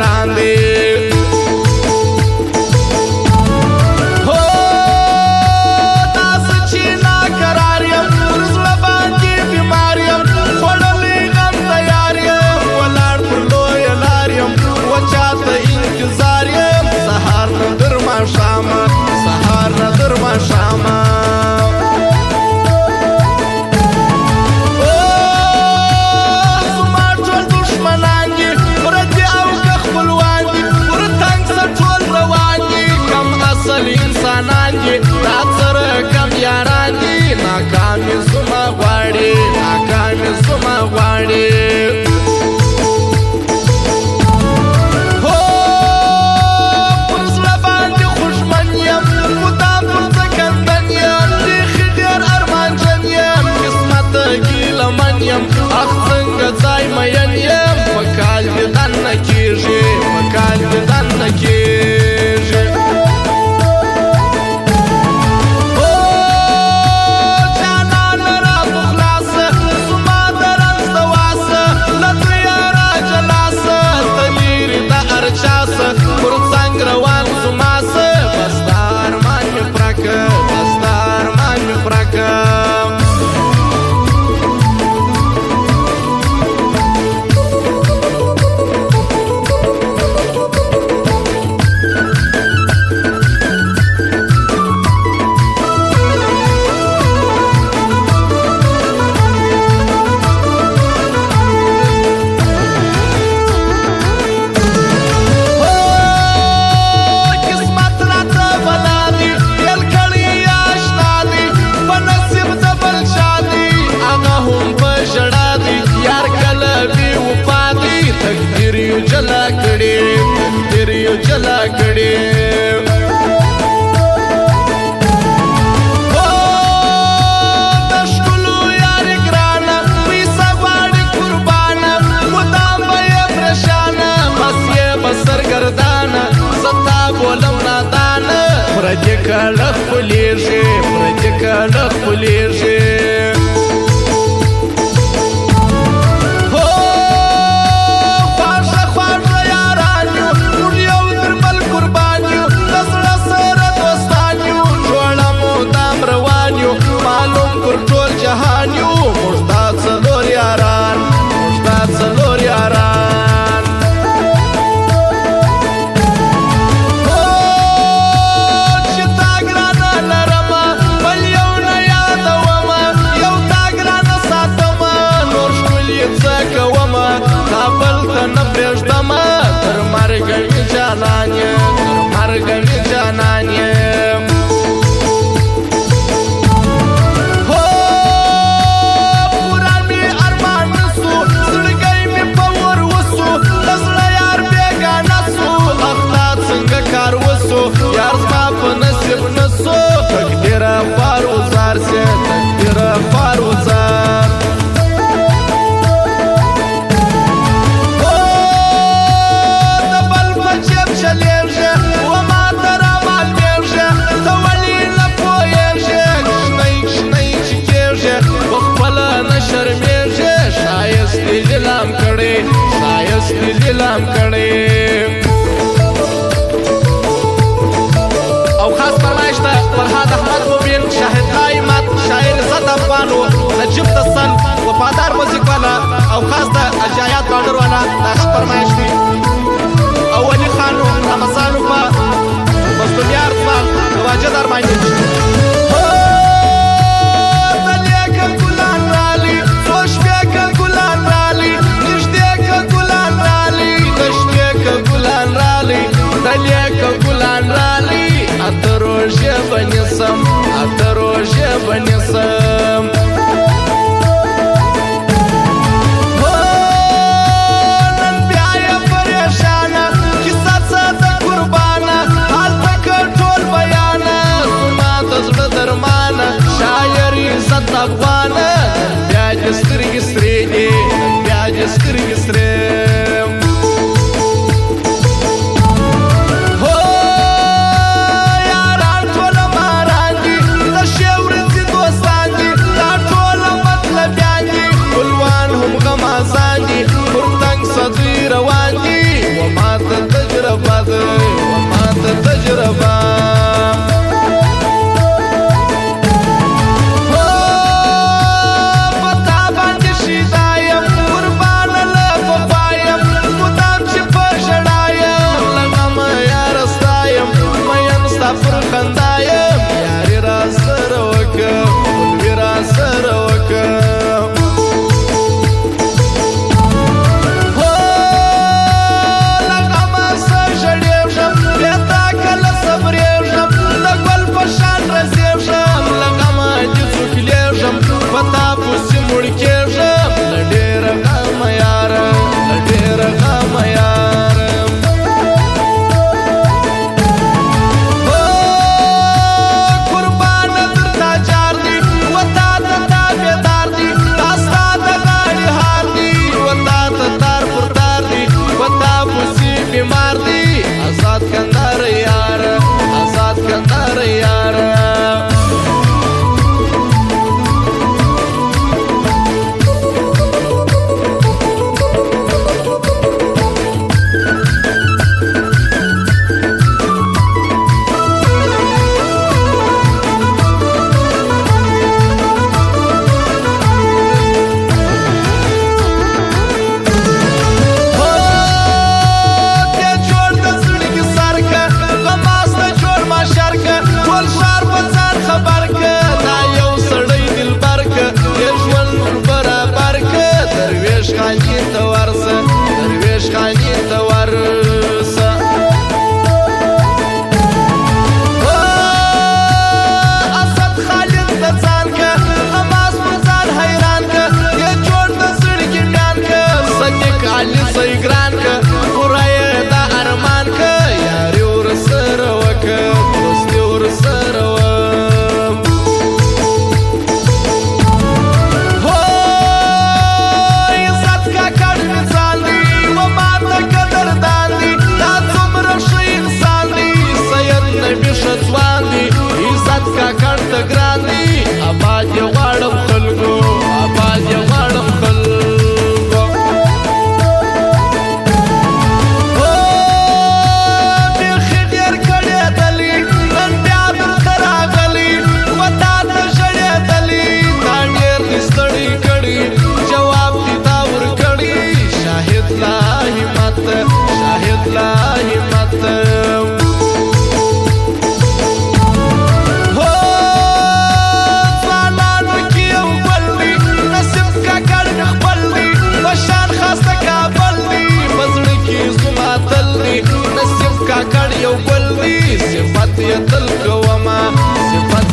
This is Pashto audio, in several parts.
ګران دی ناکامي زما غواړي ناکامي زما غواړي هو پر زړه باندې خوشمن یم مدام پر ځکندن یم بیخي ډېر ارمانجن یم قسمت ګیلمن یم اخ څنګه ځای مین یم په کال دې دننه کېږي په کال دې دننه کېږي جلا کړي او د ښکلو یاري ګرانه پیسه غواړي قربانه مدام به یې پریشانه بس یې به سرګردانه زه تا بولم نادانه پردي کله ښکلېږي پردي کله ښکلېږي لیلام کړي او خاص فرمایش ته فرهاد احمد مبین شاهد قائمت شاعر عزت افغانو نجیب تسل وفادار موزیک والا او خاص د اجایات باندر والا دا فرمایش دي او علي خانو رمضانو په مستمیار ځوان واجد ارمانی اتروژه بنسم نن بیا یې پر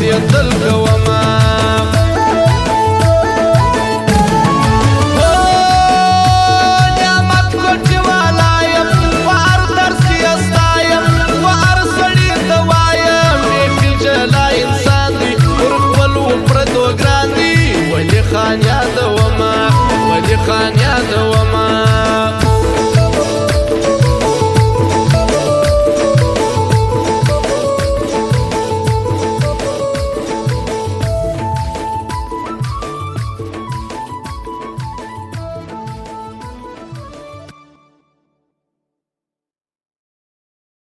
ولې تل کومه نعمت کوټې والا یم په هر درس کې یې ستایم په هر سړي ته وایم بیخي جلا انسان دی پر خپلو پردو ګران دی ولي خان یادومه ولي خان یادومه